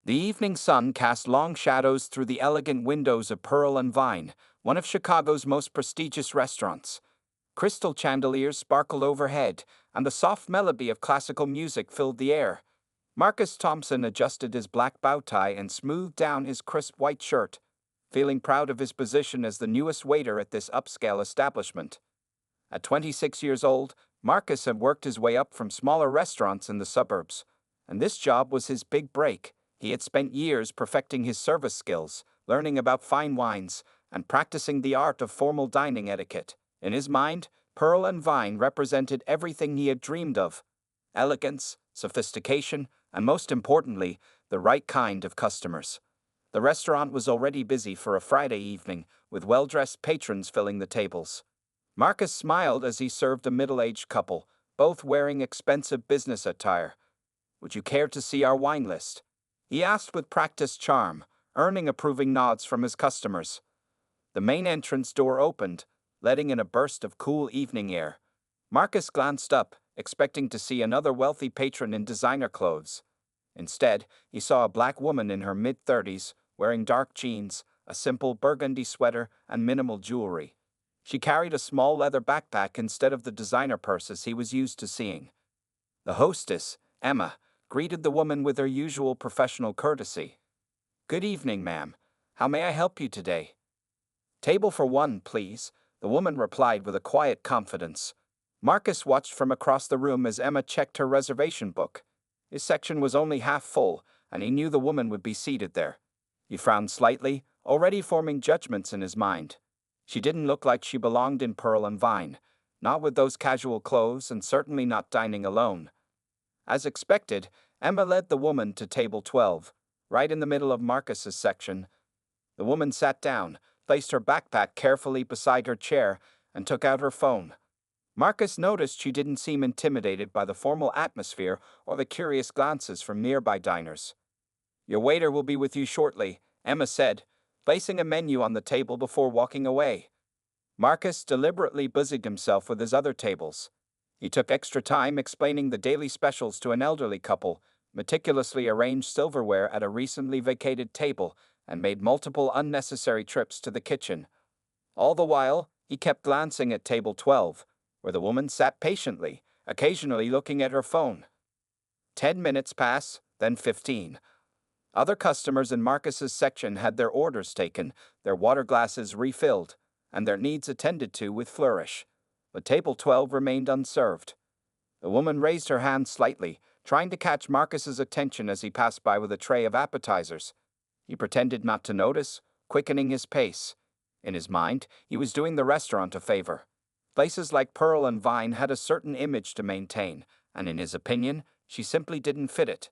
The evening sun cast long shadows through the elegant windows of Pearl and Vine, one of Chicago's most prestigious restaurants. Crystal chandeliers sparkled overhead, and the soft melody of classical music filled the air. Marcus Thompson adjusted his black bow tie and smoothed down his crisp white shirt, feeling proud of his position as the newest waiter at this upscale establishment. At 26 years old, Marcus had worked his way up from smaller restaurants in the suburbs, and this job was his big break. He had spent years perfecting his service skills, learning about fine wines, and practicing the art of formal dining etiquette. In his mind, Pearl and Vine represented everything he had dreamed of: elegance, sophistication, and most importantly, the right kind of customers. The restaurant was already busy for a Friday evening, with well-dressed patrons filling the tables. Marcus smiled as he served a middle-aged couple, both wearing expensive business attire. "Would you care to see our wine list?" he asked with practiced charm, earning approving nods from his customers. The main entrance door opened, letting in a burst of cool evening air. Marcus glanced up, expecting to see another wealthy patron in designer clothes. Instead, he saw a black woman in her mid-30s, wearing dark jeans, a simple burgundy sweater, and minimal jewelry. She carried a small leather backpack instead of the designer purses he was used to seeing. The hostess, Emma, greeted the woman with her usual professional courtesy. "Good evening, ma'am. How may I help you today?" "Table for one, please," the woman replied with a quiet confidence. Marcus watched from across the room as Emma checked her reservation book. His section was only half full, and he knew the woman would be seated there. He frowned slightly, already forming judgments in his mind. She didn't look like she belonged in Pearl and Vine, not with those casual clothes and certainly not dining alone. As expected, Emma led the woman to table 12, right in the middle of Marcus's section. The woman sat down, placed her backpack carefully beside her chair, and took out her phone. Marcus noticed she didn't seem intimidated by the formal atmosphere or the curious glances from nearby diners. "Your waiter will be with you shortly," Emma said, placing a menu on the table before walking away. Marcus deliberately busied himself with his other tables. He took extra time explaining the daily specials to an elderly couple, meticulously arranged silverware at a recently vacated table, and made multiple unnecessary trips to the kitchen. All the while, he kept glancing at table 12, where the woman sat patiently, occasionally looking at her phone. 10 minutes passed, then 15. Other customers in Marcus's section had their orders taken, their water glasses refilled, and their needs attended to with flourish. But table 12 remained unserved. The woman raised her hand slightly, trying to catch Marcus's attention as he passed by with a tray of appetizers. He pretended not to notice, quickening his pace. In his mind, he was doing the restaurant a favor. Places like Pearl and Vine had a certain image to maintain, and in his opinion, she simply didn't fit it.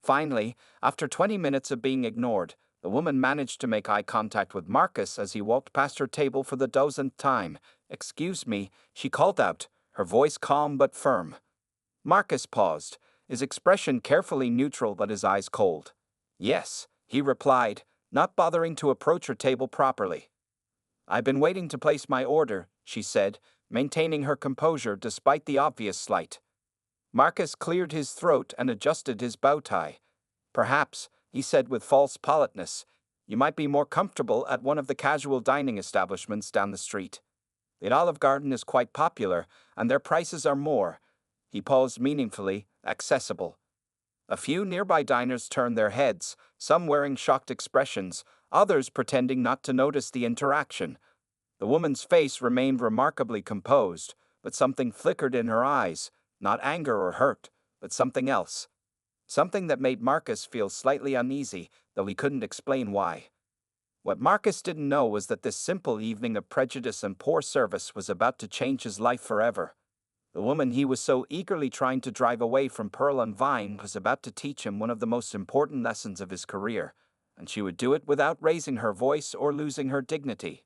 Finally, after 20 minutes of being ignored, the woman managed to make eye contact with Marcus as he walked past her table for the dozenth time. "Excuse me," she called out, her voice calm but firm. Marcus paused, his expression carefully neutral but his eyes cold. "Yes," he replied, not bothering to approach her table properly. "I've been waiting to place my order," she said, maintaining her composure despite the obvious slight. Marcus cleared his throat and adjusted his bow tie. "Perhaps," he said with false politeness, "you might be more comfortable at one of the casual dining establishments down the street. The Olive Garden is quite popular, and their prices are more," he paused meaningfully, "accessible." A few nearby diners turned their heads, some wearing shocked expressions, others pretending not to notice the interaction. The woman's face remained remarkably composed, but something flickered in her eyes, not anger or hurt, but something else. Something that made Marcus feel slightly uneasy, though he couldn't explain why. What Marcus didn't know was that this simple evening of prejudice and poor service was about to change his life forever. The woman he was so eagerly trying to drive away from Pearl and Vine was about to teach him one of the most important lessons of his career, and she would do it without raising her voice or losing her dignity.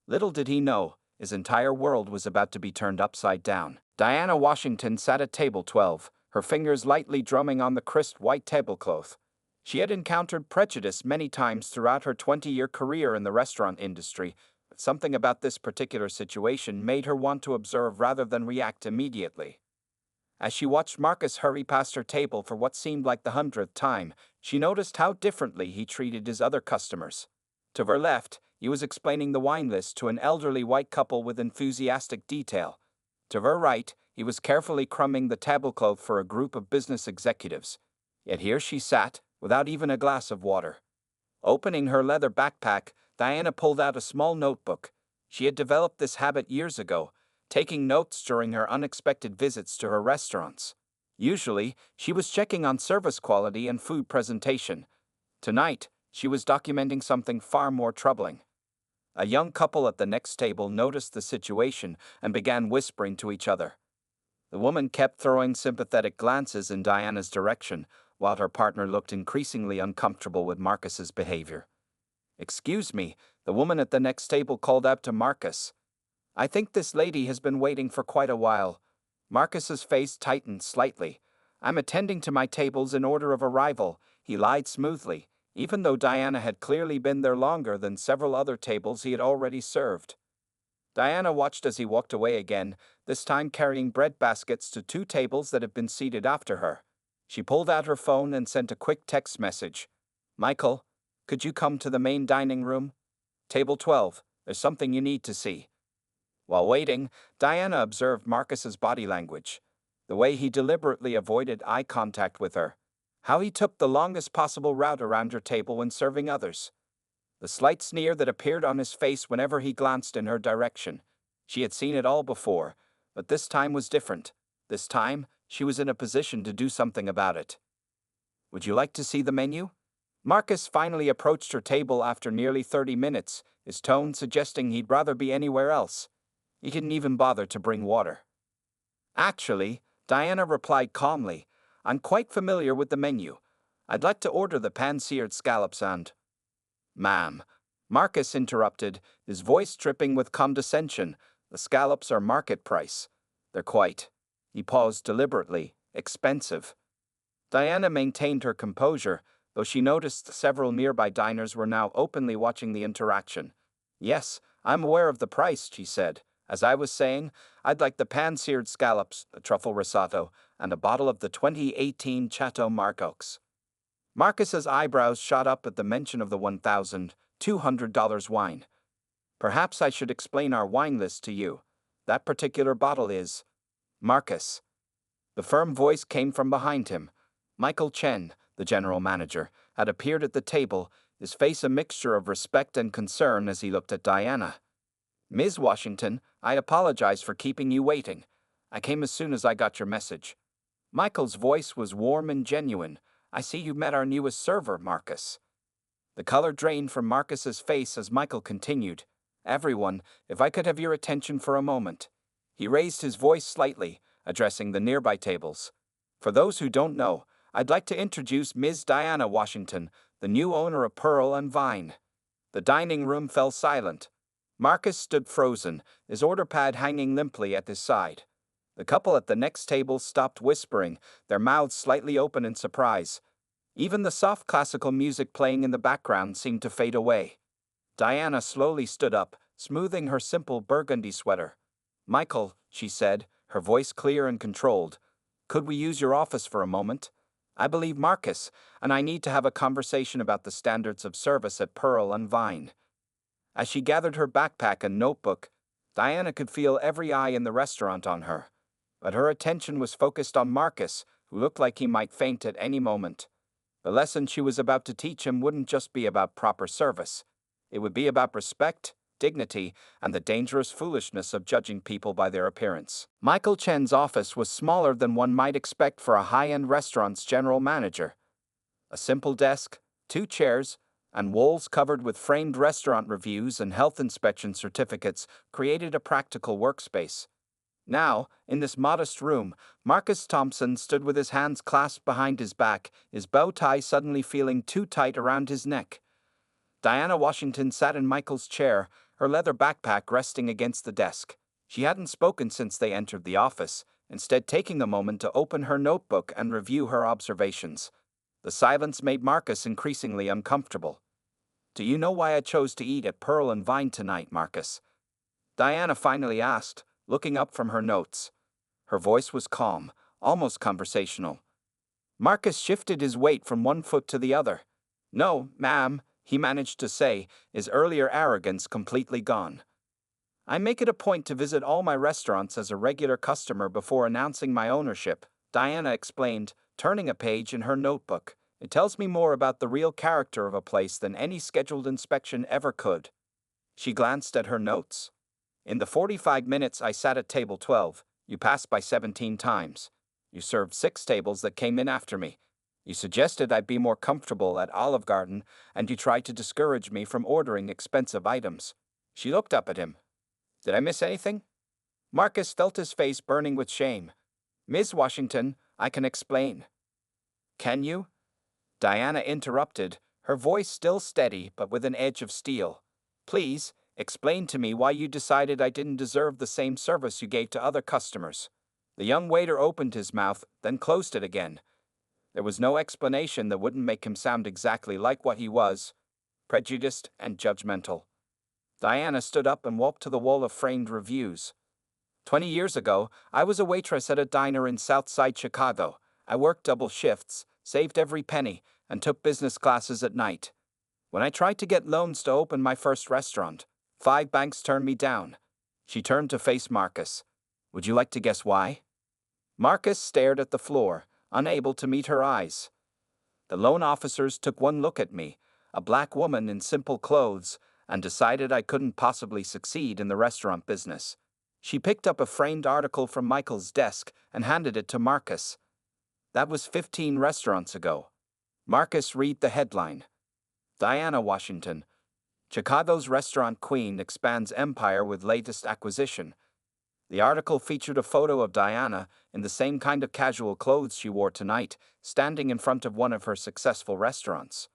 Little did he know, his entire world was about to be turned upside down. Diana Washington sat at table 12, her fingers lightly drumming on the crisp white tablecloth. She had encountered prejudice many times throughout her 20-year career in the restaurant industry, but something about this particular situation made her want to observe rather than react immediately. As she watched Marcus hurry past her table for what seemed like the 100th time, she noticed how differently he treated his other customers. To her left, he was explaining the wine list to an elderly white couple with enthusiastic detail. To her right, he was carefully crumbing the tablecloth for a group of business executives. Yet here she sat, without even a glass of water. Opening her leather backpack, Diana pulled out a small notebook. She had developed this habit years ago, taking notes during her unexpected visits to her restaurants. Usually, she was checking on service quality and food presentation. Tonight, she was documenting something far more troubling. A young couple at the next table noticed the situation and began whispering to each other. The woman kept throwing sympathetic glances in Diana's direction, while her partner looked increasingly uncomfortable with Marcus's behavior. "Excuse me," the woman at the next table called out to Marcus. "I think this lady has been waiting for quite a while." Marcus's face tightened slightly. "I'm attending to my tables in order of arrival," he lied smoothly, even though Diana had clearly been there longer than several other tables he had already served. Diana watched as he walked away again, this time carrying bread baskets to 2 tables that had been seated after her. She pulled out her phone and sent a quick text message. "Michael, could you come to the main dining room? Table 12, there's something you need to see." While waiting, Diana observed Marcus's body language. The way he deliberately avoided eye contact with her. How he took the longest possible route around her table when serving others. The slight sneer that appeared on his face whenever he glanced in her direction. She had seen it all before, but this time was different. This time, she was in a position to do something about it. "Would you like to see the menu?" Marcus finally approached her table after nearly 30 minutes, his tone suggesting he'd rather be anywhere else. He didn't even bother to bring water. "Actually," Diana replied calmly, "I'm quite familiar with the menu. I'd like to order the pan-seared scallops and—" "Ma'am," Marcus interrupted, his voice dripping with condescension, "the scallops are market price. They're quite—" he paused deliberately, "expensive." Diana maintained her composure, though she noticed several nearby diners were now openly watching the interaction. "Yes, I'm aware of the price," she said. "As I was saying, I'd like the pan-seared scallops, the truffle risotto, and a bottle of the 2018 Chateau Margaux." Marcus's eyebrows shot up at the mention of the $1,200 wine. "Perhaps I should explain our wine list to you. That particular bottle is—" "Marcus." The firm voice came from behind him. Michael Chen, the general manager, had appeared at the table, his face a mixture of respect and concern as he looked at Diana. "Ms. Washington, I apologize for keeping you waiting. I came as soon as I got your message." Michael's voice was warm and genuine. "I see you met our newest server, Marcus." The color drained from Marcus's face as Michael continued. "Everyone, if I could have your attention for a moment." He raised his voice slightly, addressing the nearby tables. "For those who don't know, I'd like to introduce Ms. Diana Washington, the new owner of Pearl and Vine." The dining room fell silent. Marcus stood frozen, his order pad hanging limply at his side. The couple at the next table stopped whispering, their mouths slightly open in surprise. Even the soft classical music playing in the background seemed to fade away. Diana slowly stood up, smoothing her simple burgundy sweater. "Michael," she said, her voice clear and controlled, "could we use your office for a moment? I believe Marcus, and I need to have a conversation about the standards of service at Pearl and Vine." As she gathered her backpack and notebook, Diana could feel every eye in the restaurant on her. But her attention was focused on Marcus, who looked like he might faint at any moment. The lesson she was about to teach him wouldn't just be about proper service. It would be about respect, dignity, and the dangerous foolishness of judging people by their appearance. Michael Chen's office was smaller than one might expect for a high-end restaurant's general manager. A simple desk, 2 chairs, and walls covered with framed restaurant reviews and health inspection certificates created a practical workspace. Now, in this modest room, Marcus Thompson stood with his hands clasped behind his back, his bow tie suddenly feeling too tight around his neck. Diana Washington sat in Michael's chair, her leather backpack resting against the desk. She hadn't spoken since they entered the office, instead taking a moment to open her notebook and review her observations. The silence made Marcus increasingly uncomfortable. "Do you know why I chose to eat at Pearl and Vine tonight, Marcus?" Diana finally asked, looking up from her notes. Her voice was calm, almost conversational. Marcus shifted his weight from one foot to the other. "No, ma'am," he managed to say, his earlier arrogance completely gone. "I make it a point to visit all my restaurants as a regular customer before announcing my ownership," Diana explained, turning a page in her notebook. "It tells me more about the real character of a place than any scheduled inspection ever could." She glanced at her notes. "In the 45 minutes I sat at table 12, you passed by 17 times. You served 6 tables that came in after me. You suggested I'd be more comfortable at Olive Garden, and you tried to discourage me from ordering expensive items." She looked up at him. "Did I miss anything?" Marcus felt his face burning with shame. "Ms. Washington, I can explain." "Can you?" Diana interrupted, her voice still steady but with an edge of steel. "Please, explain to me why you decided I didn't deserve the same service you gave to other customers." The young waiter opened his mouth, then closed it again. There was no explanation that wouldn't make him sound exactly like what he was: prejudiced and judgmental. Diana stood up and walked to the wall of framed reviews. 20 years ago, I was a waitress at a diner in Southside Chicago. I worked double shifts, saved every penny, and took business classes at night. When I tried to get loans to open my first restaurant, 5 banks turned me down." She turned to face Marcus. "Would you like to guess why?" Marcus stared at the floor, unable to meet her eyes. "The loan officers took one look at me, a black woman in simple clothes, and decided I couldn't possibly succeed in the restaurant business." She picked up a framed article from Michael's desk and handed it to Marcus. "That was 15 restaurants ago." Marcus read the headline. "Diana Washington, Chicago's restaurant queen expands empire with latest acquisition." The article featured a photo of Diana in the same kind of casual clothes she wore tonight, standing in front of one of her successful restaurants.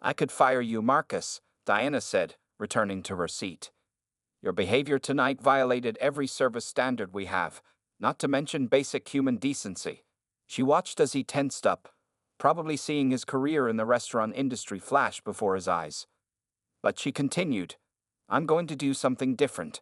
"I could fire you, Marcus," Diana said, returning to her seat. "Your behavior tonight violated every service standard we have, not to mention basic human decency." She watched as he tensed up, probably seeing his career in the restaurant industry flash before his eyes. But she continued, "I'm going to do something different."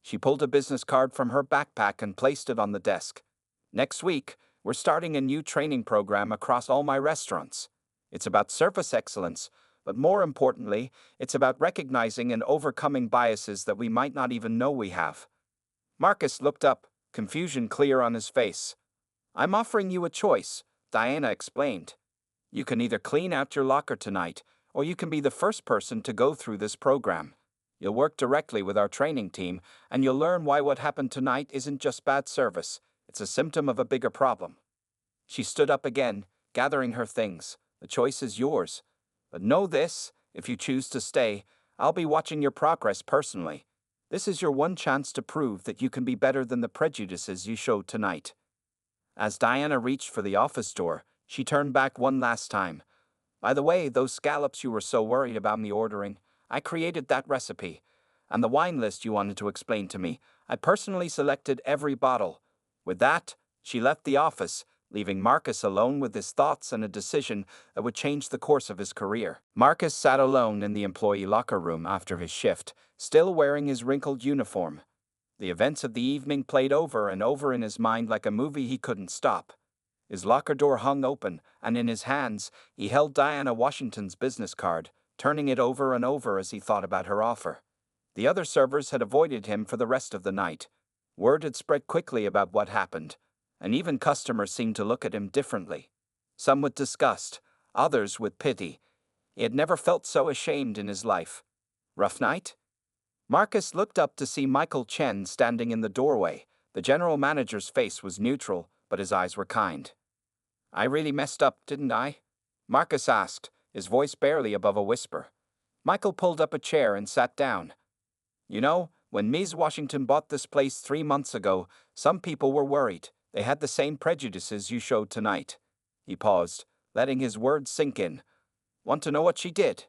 She pulled a business card from her backpack and placed it on the desk. "Next week, we're starting a new training program across all my restaurants. It's about service excellence, but more importantly, it's about recognizing and overcoming biases that we might not even know we have." Marcus looked up, confusion clear on his face. "I'm offering you a choice," Diana explained. "You can either clean out your locker tonight, or you can be the first person to go through this program. You'll work directly with our training team, and you'll learn why what happened tonight isn't just bad service, it's a symptom of a bigger problem." She stood up again, gathering her things. "The choice is yours. But know this, if you choose to stay, I'll be watching your progress personally. This is your one chance to prove that you can be better than the prejudices you showed tonight." As Diana reached for the office door, she turned back one last time. "By the way, those scallops you were so worried about me ordering, I created that recipe. And the wine list you wanted to explain to me, I personally selected every bottle." With that, she left the office, leaving Marcus alone with his thoughts and a decision that would change the course of his career. Marcus sat alone in the employee locker room after his shift, still wearing his wrinkled uniform. The events of the evening played over and over in his mind like a movie he couldn't stop. His locker door hung open, and in his hands, he held Diana Washington's business card, turning it over and over as he thought about her offer. The other servers had avoided him for the rest of the night. Word had spread quickly about what happened, and even customers seemed to look at him differently. Some with disgust, others with pity. He had never felt so ashamed in his life. Rough night? Marcus looked up to see Michael Chen standing in the doorway. The general manager's face was neutral, but his eyes were kind. "I really messed up, didn't I?" Marcus asked, his voice barely above a whisper. Michael pulled up a chair and sat down. "You know, when Ms. Washington bought this place 3 months ago, some people were worried. They had the same prejudices you showed tonight." He paused, letting his words sink in. "Want to know what she did?"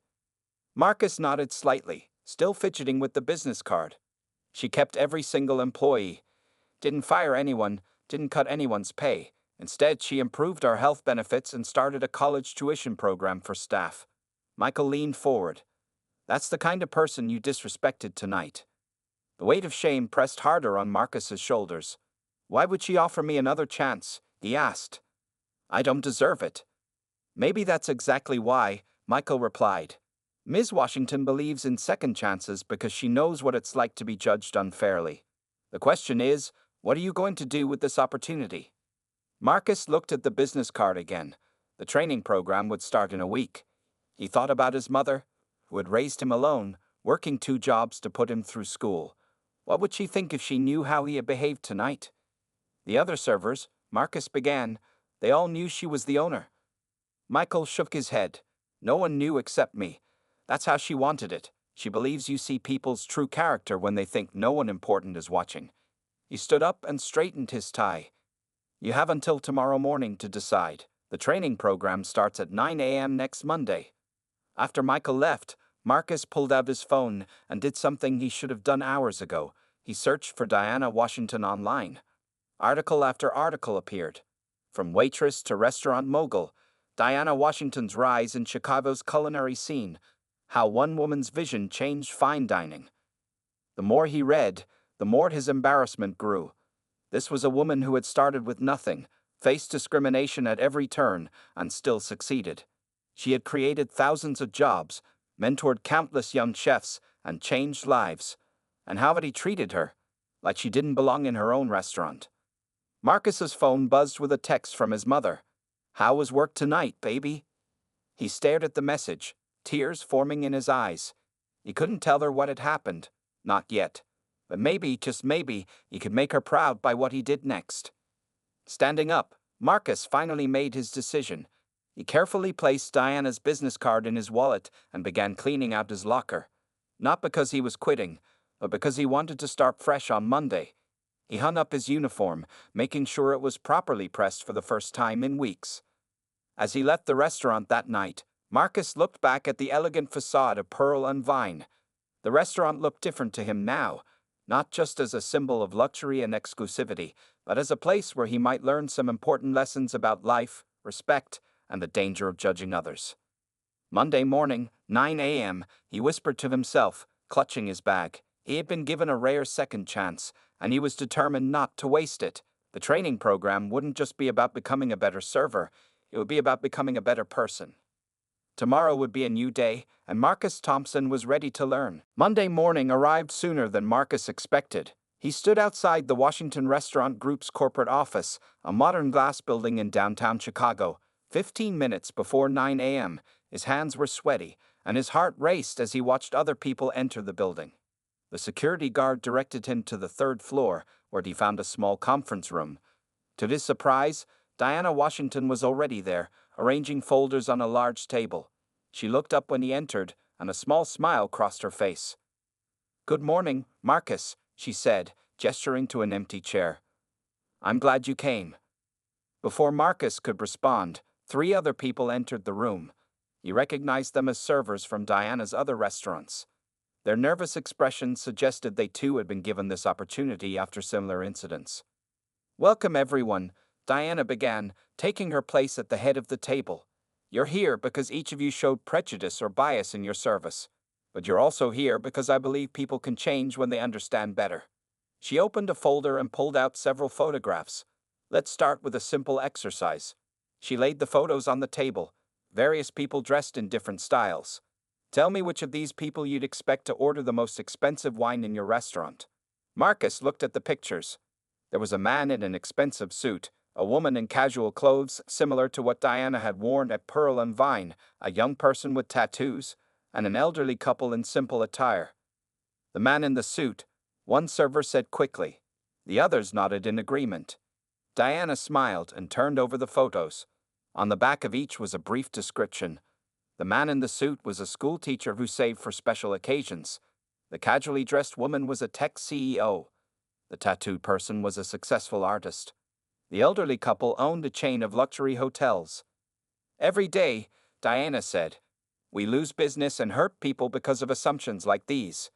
Marcus nodded slightly, still fidgeting with the business card. "She kept every single employee. Didn't fire anyone, didn't cut anyone's pay. Instead, she improved our health benefits and started a college tuition program for staff." Michael leaned forward. "That's the kind of person you disrespected tonight." The weight of shame pressed harder on Marcus's shoulders. Why would she offer me another chance, he asked. I don't deserve it. Maybe that's exactly why, Michael replied. Ms. Washington believes in second chances because she knows what it's like to be judged unfairly. The question is, what are you going to do with this opportunity? Marcus looked at the business card again. The training program would start in a week. He thought about his mother, who had raised him alone, working 2 jobs to put him through school. What would she think if she knew how he had behaved tonight? The other servers, Marcus began, they all knew she was the owner. Michael shook his head. No one knew except me. That's how she wanted it. She believes you see people's true character when they think no one important is watching. He stood up and straightened his tie. You have until tomorrow morning to decide. The training program starts at 9 a.m. next Monday. After Michael left, Marcus pulled out his phone and did something he should have done hours ago. He searched for Diana Washington online. Article after article appeared. From waitress to restaurant mogul, Diana Washington's rise in Chicago's culinary scene, how one woman's vision changed fine dining. The more he read, the more his embarrassment grew. This was a woman who had started with nothing, faced discrimination at every turn, and still succeeded. She had created thousands of jobs, mentored countless young chefs, and changed lives. And how had he treated her? Like she didn't belong in her own restaurant. Marcus's phone buzzed with a text from his mother. How was work tonight, baby? He stared at the message, tears forming in his eyes. He couldn't tell her what had happened. Not yet. But maybe, just maybe, he could make her proud by what he did next. Standing up, Marcus finally made his decision. He carefully placed Diana's business card in his wallet and began cleaning out his locker. Not because he was quitting, but because he wanted to start fresh on Monday. He hung up his uniform, making sure it was properly pressed for the first time in weeks. As he left the restaurant that night, Marcus looked back at the elegant facade of Pearl and Vine. The restaurant looked different to him now, not just as a symbol of luxury and exclusivity, but as a place where he might learn some important lessons about life, respect, and the danger of judging others. Monday morning, 9 a.m., he whispered to himself, clutching his bag. He had been given a rare second chance, and he was determined not to waste it. The training program wouldn't just be about becoming a better server, it would be about becoming a better person. Tomorrow would be a new day, and Marcus Thompson was ready to learn. Monday morning arrived sooner than Marcus expected. He stood outside the Washington Restaurant Group's corporate office, a modern glass building in downtown Chicago, 15 minutes before 9 a.m. His hands were sweaty, and his heart raced as he watched other people enter the building. The security guard directed him to the 3rd floor, where he found a small conference room. To his surprise, Diana Washington was already there, arranging folders on a large table. She looked up when he entered, and a small smile crossed her face. Good morning, Marcus, she said, gesturing to an empty chair. I'm glad you came. Before Marcus could respond, 3 other people entered the room. He recognized them as servers from Diana's other restaurants. Their nervous expressions suggested they too had been given this opportunity after similar incidents. Welcome everyone, Diana began, taking her place at the head of the table. You're here because each of you showed prejudice or bias in your service. But you're also here because I believe people can change when they understand better. She opened a folder and pulled out several photographs. Let's start with a simple exercise. She laid the photos on the table, various people dressed in different styles. Tell me which of these people you'd expect to order the most expensive wine in your restaurant. Marcus looked at the pictures. There was a man in an expensive suit, a woman in casual clothes similar to what Diana had worn at Pearl and Vine, a young person with tattoos, and an elderly couple in simple attire. The man in the suit, one server said quickly. The others nodded in agreement. Diana smiled and turned over the photos. On the back of each was a brief description. The man in the suit was a school teacher who saved for special occasions. The casually dressed woman was a tech CEO. The tattooed person was a successful artist. The elderly couple owned a chain of luxury hotels. Every day, Diana said, we lose business and hurt people because of assumptions like these.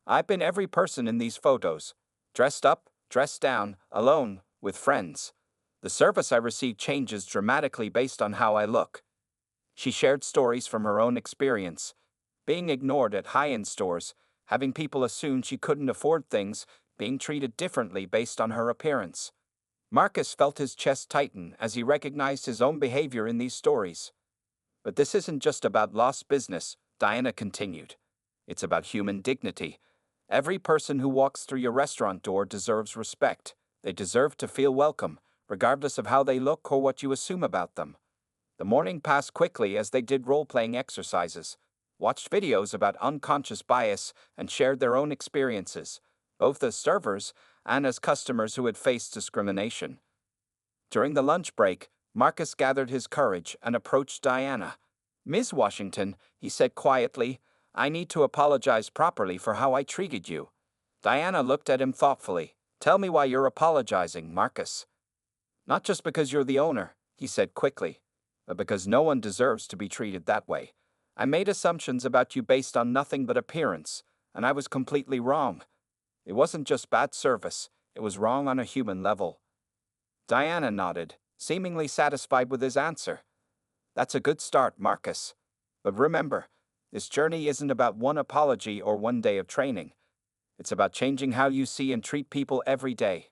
I've been every person in these photos. Dressed up, dressed down, alone, with friends. The service I receive changes dramatically based on how I look. She shared stories from her own experience. Being ignored at high-end stores, having people assume she couldn't afford things, being treated differently based on her appearance. Marcus felt his chest tighten as he recognized his own behavior in these stories. But this isn't just about lost business, Diana continued. It's about human dignity. Every person who walks through your restaurant door deserves respect. They deserve to feel welcome, regardless of how they look or what you assume about them. The morning passed quickly as they did role-playing exercises, watched videos about unconscious bias, and shared their own experiences, both as servers and as customers who had faced discrimination. During the lunch break, Marcus gathered his courage and approached Diana. "Ms. Washington," he said quietly, "I need to apologize properly for how I treated you." Diana looked at him thoughtfully. "Tell me why you're apologizing, Marcus." "Not just because you're the owner," he said quickly, "but because no one deserves to be treated that way. I made assumptions about you based on nothing but appearance, and I was completely wrong. It wasn't just bad service, it was wrong on a human level." Diana nodded, seemingly satisfied with his answer. "That's a good start, Marcus. But remember, this journey isn't about one apology or one day of training. It's about changing how you see and treat people every day."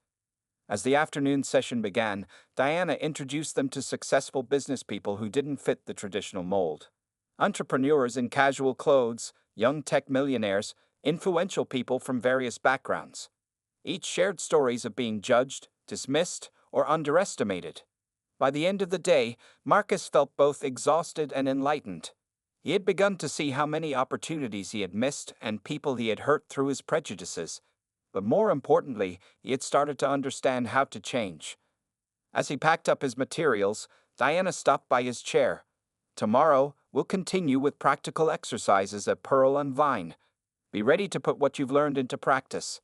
As the afternoon session began, Diana introduced them to successful business people who didn't fit the traditional mold. Entrepreneurs in casual clothes, young tech millionaires, influential people from various backgrounds. Each shared stories of being judged, dismissed, or underestimated. By the end of the day, Marcus felt both exhausted and enlightened. He had begun to see how many opportunities he had missed and people he had hurt through his prejudices. But more importantly, he had started to understand how to change. As he packed up his materials, Diana stopped by his chair. "Tomorrow, we'll continue with practical exercises at Pearl and Vine. Be ready to put what you've learned into practice."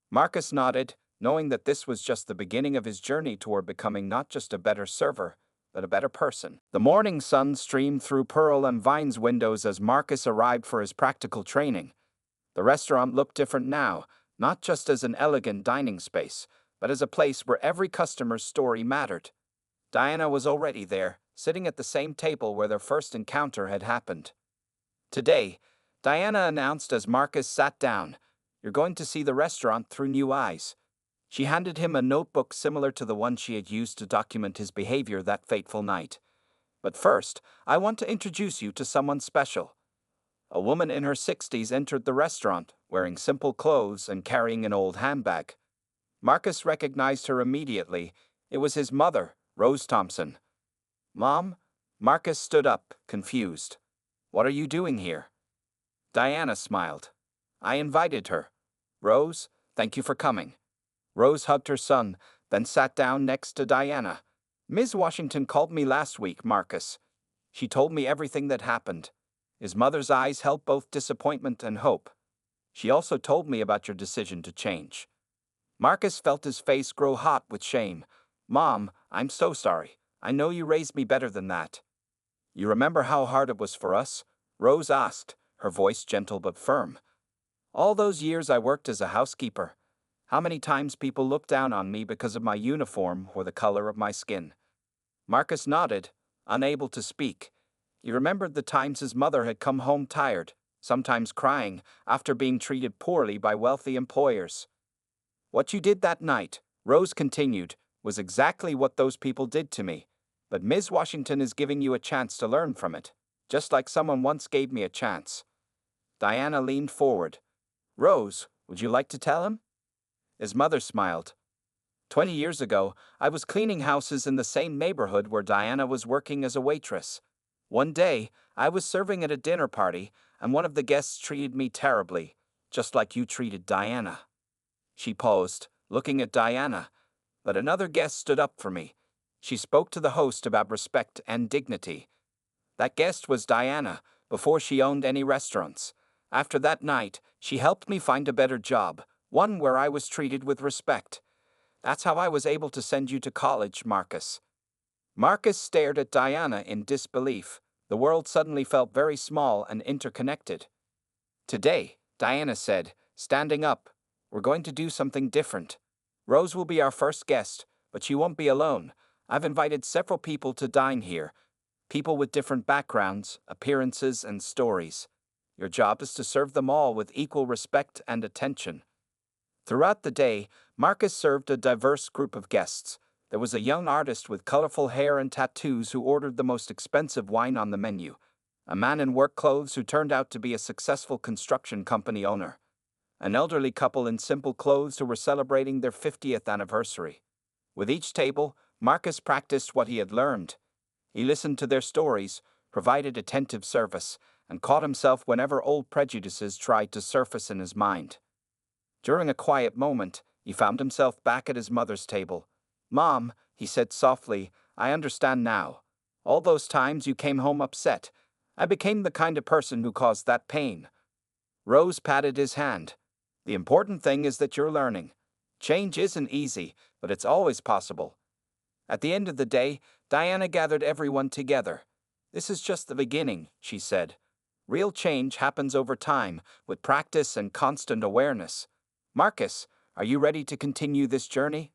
Marcus nodded, knowing that this was just the beginning of his journey toward becoming not just a better server, but a better person. The morning sun streamed through Pearl and Vine's windows as Marcus arrived for his practical training. The restaurant looked different now, not just as an elegant dining space, but as a place where every customer's story mattered. Diana was already there, sitting at the same table where their first encounter had happened. Today, Diana announced as Marcus sat down, "You're going to see the restaurant through new eyes." She handed him a notebook similar to the one she had used to document his behavior that fateful night. "But first, I want to introduce you to someone special." A woman in her 60s entered the restaurant, wearing simple clothes and carrying an old handbag. Marcus recognized her immediately. It was his mother, Rose Thompson. "Mom?" Marcus stood up, confused. "What are you doing here?" Diana smiled. "I invited her. Rose, thank you for coming." Rose hugged her son, then sat down next to Diana. "Ms. Washington called me last week, Marcus. She told me everything that happened." His mother's eyes held both disappointment and hope. "She also told me about your decision to change." Marcus felt his face grow hot with shame. "Mom, I'm so sorry. I know you raised me better than that." "You remember how hard it was for us?" Rose asked, her voice gentle but firm. "All those years I worked as a housekeeper. How many times people looked down on me because of my uniform or the color of my skin." Marcus nodded, unable to speak. He remembered the times his mother had come home tired, sometimes crying, after being treated poorly by wealthy employers. "What you did that night," Rose continued, "was exactly what those people did to me. But Ms. Washington is giving you a chance to learn from it, just like someone once gave me a chance." Diana leaned forward. "Rose, would you like to tell him?" His mother smiled. 20 years ago, I was cleaning houses in the same neighborhood where Diana was working as a waitress. One day, I was serving at a dinner party, and one of the guests treated me terribly, just like you treated Diana." She paused, looking at Diana. "But another guest stood up for me. She spoke to the host about respect and dignity. That guest was Diana, before she owned any restaurants. After that night, she helped me find a better job, one where I was treated with respect. That's how I was able to send you to college, Marcus." Marcus stared at Diana in disbelief. The world suddenly felt very small and interconnected. "Today," Diana said, standing up, "we're going to do something different. Rose will be our first guest, but she won't be alone. I've invited several people to dine here, people with different backgrounds, appearances, and stories. Your job is to serve them all with equal respect and attention." Throughout the day, Marcus served a diverse group of guests. There was a young artist with colorful hair and tattoos who ordered the most expensive wine on the menu, a man in work clothes who turned out to be a successful construction company owner, an elderly couple in simple clothes who were celebrating their 50th anniversary. With each table, Marcus practiced what he had learned. He listened to their stories, provided attentive service, and caught himself whenever old prejudices tried to surface in his mind. During a quiet moment, he found himself back at his mother's table. "Mom," he said softly, "I understand now. All those times you came home upset. I became the kind of person who caused that pain." Rose patted his hand. "The important thing is that you're learning. Change isn't easy, but it's always possible." At the end of the day, Diana gathered everyone together. "This is just the beginning," she said. "Real change happens over time, with practice and constant awareness. Marcus, are you ready to continue this journey?"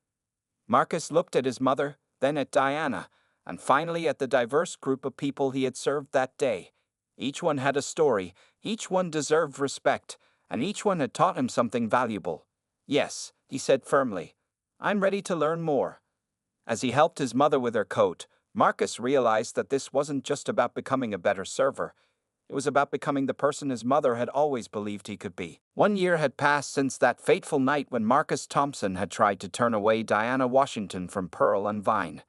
Marcus looked at his mother, then at Diana, and finally at the diverse group of people he had served that day. Each one had a story, each one deserved respect, and each one had taught him something valuable. "Yes," he said firmly, "I'm ready to learn more." As he helped his mother with her coat, Marcus realized that this wasn't just about becoming a better server. It was about becoming the person his mother had always believed he could be. 1 year had passed since that fateful night when Marcus Thompson had tried to turn away Diana Washington from Pearl and Vine.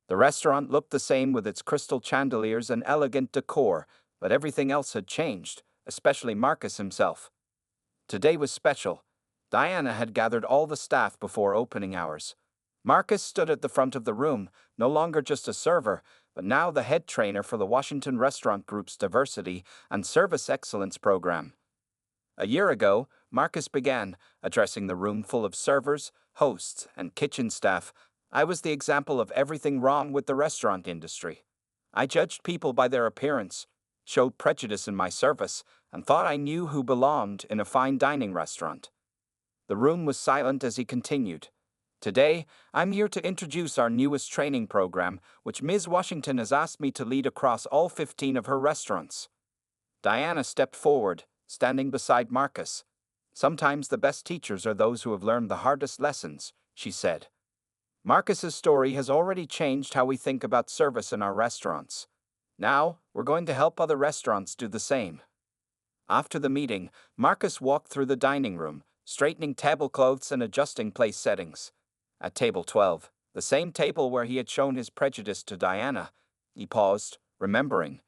The restaurant looked the same with its crystal chandeliers and elegant decor, but everything else had changed, especially Marcus himself. Today was special. Diana had gathered all the staff before opening hours. Marcus stood at the front of the room, no longer just a server, but now the head trainer for the Washington Restaurant Group's Diversity and Service Excellence program. A year ago, Marcus began, addressing the room full of servers, hosts, and kitchen staff. "I was the example of everything wrong with the restaurant industry. I judged people by their appearance, showed prejudice in my service, and thought I knew who belonged in a fine dining restaurant." The room was silent as he continued. "Today, I'm here to introduce our newest training program, which Ms. Washington has asked me to lead across all 15 of her restaurants." Diana stepped forward, standing beside Marcus. "Sometimes the best teachers are those who have learned the hardest lessons," she said. "Marcus's story has already changed how we think about service in our restaurants. Now, we're going to help other restaurants do the same." After the meeting, Marcus walked through the dining room, straightening tablecloths and adjusting place settings. At table 12, the same table where he had shown his prejudice to Diana, he paused, remembering.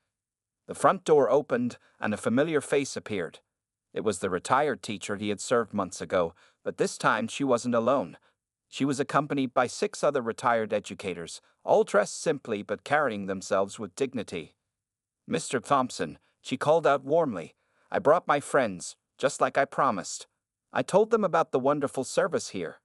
The front door opened, and a familiar face appeared. It was the retired teacher he had served months ago, but this time she wasn't alone. She was accompanied by 6 other retired educators, all dressed simply but carrying themselves with dignity. "Mr. Thompson," she called out warmly, "I brought my friends, just like I promised. I told them about the wonderful service here."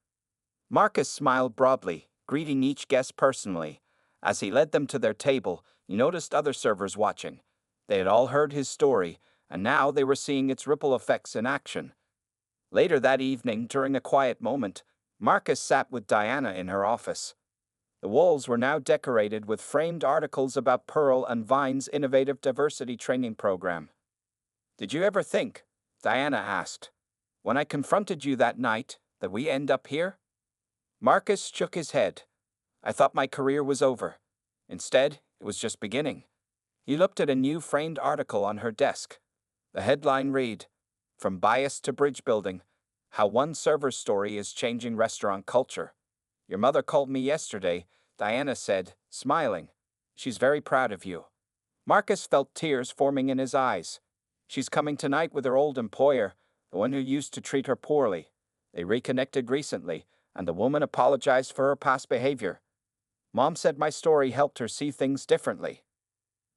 Marcus smiled broadly, greeting each guest personally. As he led them to their table, he noticed other servers watching. They had all heard his story, and now they were seeing its ripple effects in action. Later that evening, during a quiet moment, Marcus sat with Diana in her office. The walls were now decorated with framed articles about Pearl and Vine's innovative diversity training program. "Did you ever think," Diana asked, "when I confronted you that night, that we end up here?" Marcus shook his head. "I thought my career was over. Instead, it was just beginning." He looked at a new framed article on her desk. The headline read, "From Bias to Bridge Building, How One Server's Story is Changing Restaurant Culture." "Your mother called me yesterday," Diana said, smiling. "She's very proud of you." Marcus felt tears forming in his eyes. "She's coming tonight with her old employer, the one who used to treat her poorly. They reconnected recently, and the woman apologized for her past behavior. Mom said my story helped her see things differently."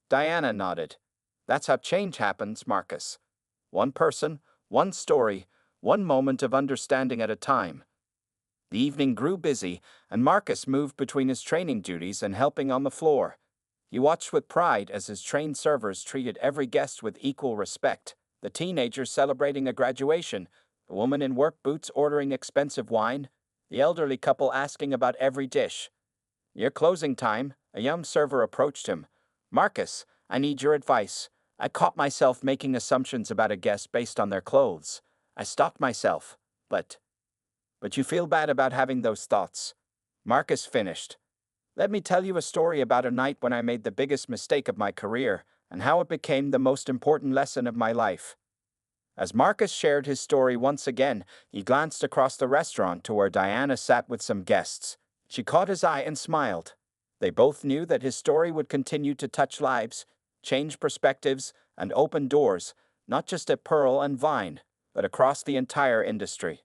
Diana nodded. "That's how change happens, Marcus. One person, one story, one moment of understanding at a time." The evening grew busy, and Marcus moved between his training duties and helping on the floor. He watched with pride as his trained servers treated every guest with equal respect, the teenagers celebrating a graduation, the woman in work boots ordering expensive wine, the elderly couple asking about every dish. Near closing time, a young server approached him. "Marcus, I need your advice. I caught myself making assumptions about a guest based on their clothes. I stopped myself, but..." But you feel bad about having those thoughts. Marcus finished. Let me tell you a story about a night when I made the biggest mistake of my career and how it became the most important lesson of my life. As Marcus shared his story once again, he glanced across the restaurant to where Diana sat with some guests. She caught his eye and smiled. They both knew that his story would continue to touch lives, change perspectives, and open doors, not just at Pearl and Vine, but across the entire industry.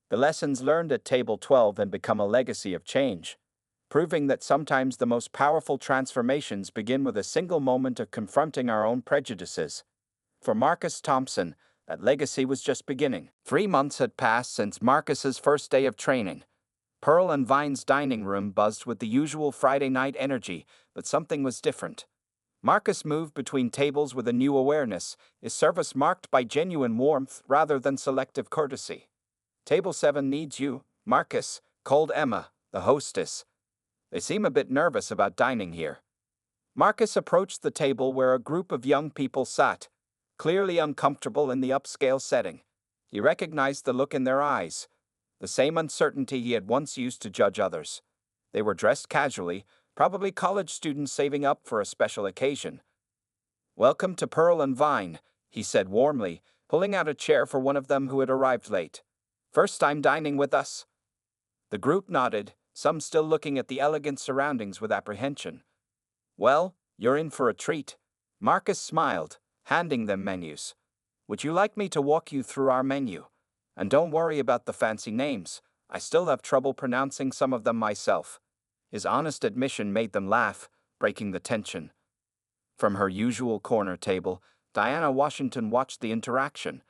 The lessons learned at Table 12 had become a legacy of change, proving that sometimes the most powerful transformations begin with a single moment of confronting our own prejudices. For Marcus Thompson, that legacy was just beginning. 3 months had passed since Marcus's first day of training. Pearl and Vine's dining room buzzed with the usual Friday night energy, but something was different. Marcus moved between tables with a new awareness, his service marked by genuine warmth rather than selective courtesy. "Table 7 needs you, Marcus," called Emma, the hostess. "They seem a bit nervous about dining here." Marcus approached the table where a group of young people sat, clearly uncomfortable in the upscale setting. He recognized the look in their eyes, the same uncertainty he had once used to judge others. They were dressed casually, probably college students saving up for a special occasion. "Welcome to Pearl and Vine," he said warmly, pulling out a chair for one of them who had arrived late. "First time dining with us?" The group nodded, some still looking at the elegant surroundings with apprehension. "Well, you're in for a treat." Marcus smiled, handing them menus. "Would you like me to walk you through our menu? And don't worry about the fancy names. I still have trouble pronouncing some of them myself." His honest admission made them laugh, breaking the tension. From her usual corner table, Diana Washington watched the interaction.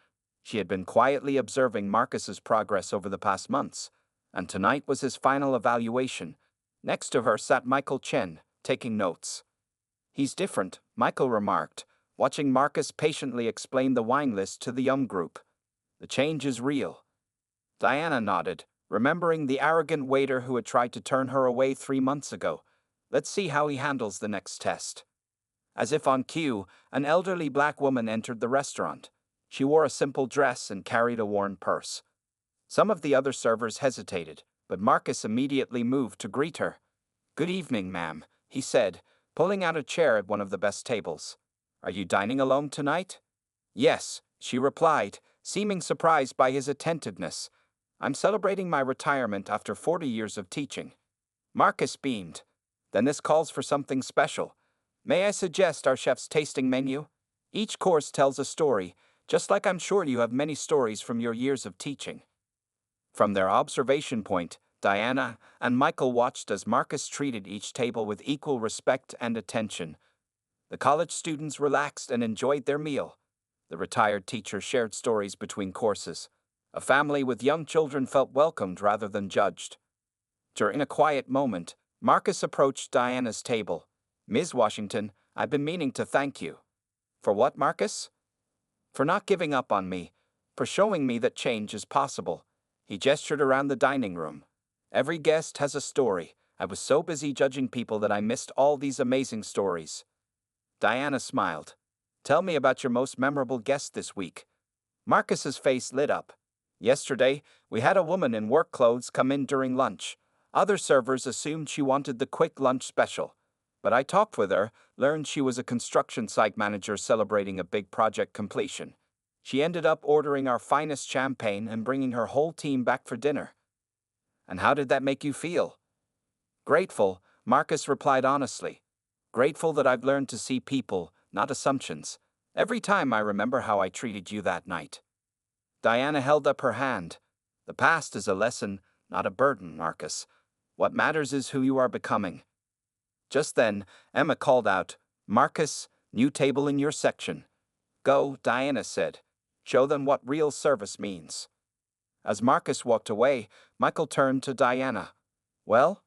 She had been quietly observing Marcus's progress over the past months, and tonight was his final evaluation. Next to her sat Michael Chen, taking notes. "He's different," Michael remarked, watching Marcus patiently explain the wine list to the group. "The change is real." Diana nodded, remembering the arrogant waiter who had tried to turn her away 3 months ago. "Let's see how he handles the next test." As if on cue, an elderly black woman entered the restaurant. She wore a simple dress and carried a worn purse. Some of the other servers hesitated, but Marcus immediately moved to greet her. "Good evening, ma'am," he said, pulling out a chair at one of the best tables. "Are you dining alone tonight?" "Yes," she replied, seeming surprised by his attentiveness. "I'm celebrating my retirement after 40 years of teaching." Marcus beamed. "Then this calls for something special. May I suggest our chef's tasting menu? Each course tells a story, just like I'm sure you have many stories from your years of teaching." From their observation point, Diana and Michael watched as Marcus treated each table with equal respect and attention. The college students relaxed and enjoyed their meal. The retired teacher shared stories between courses. A family with young children felt welcomed rather than judged. During a quiet moment, Marcus approached Diana's table. "Ms. Washington, I've been meaning to thank you." "For what, Marcus?" "For not giving up on me, for showing me that change is possible." He gestured around the dining room. "Every guest has a story. I was so busy judging people that I missed all these amazing stories." Diana smiled. "Tell me about your most memorable guest this week." Marcus's face lit up. "Yesterday, we had a woman in work clothes come in during lunch. Other servers assumed she wanted the quick lunch special. But I talked with her, learned she was a construction site manager celebrating a big project completion. She ended up ordering our finest champagne and bringing her whole team back for dinner." "And how did that make you feel?" "Grateful," Marcus replied honestly. "Grateful that I've learned to see people, not assumptions. Every time I remember how I treated you that night." Diana held up her hand. "The past is a lesson, not a burden, Marcus. What matters is who you are becoming." Just then, Emma called out, "Marcus, new table in your section." "Go," Diana said. "Show them what real service means." As Marcus walked away, Michael turned to Diana. "Well?"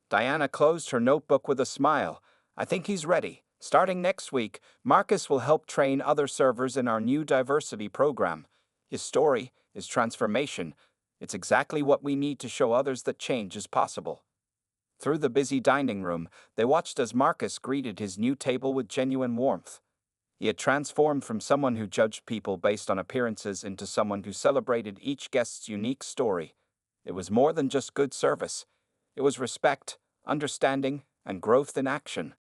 Diana closed her notebook with a smile. "I think he's ready. Starting next week, Marcus will help train other servers in our new diversity program. His story, his transformation, it's exactly what we need to show others that change is possible." Through the busy dining room, they watched as Marcus greeted his new table with genuine warmth. He had transformed from someone who judged people based on appearances into someone who celebrated each guest's unique story. It was more than just good service. It was respect, understanding, and growth in action.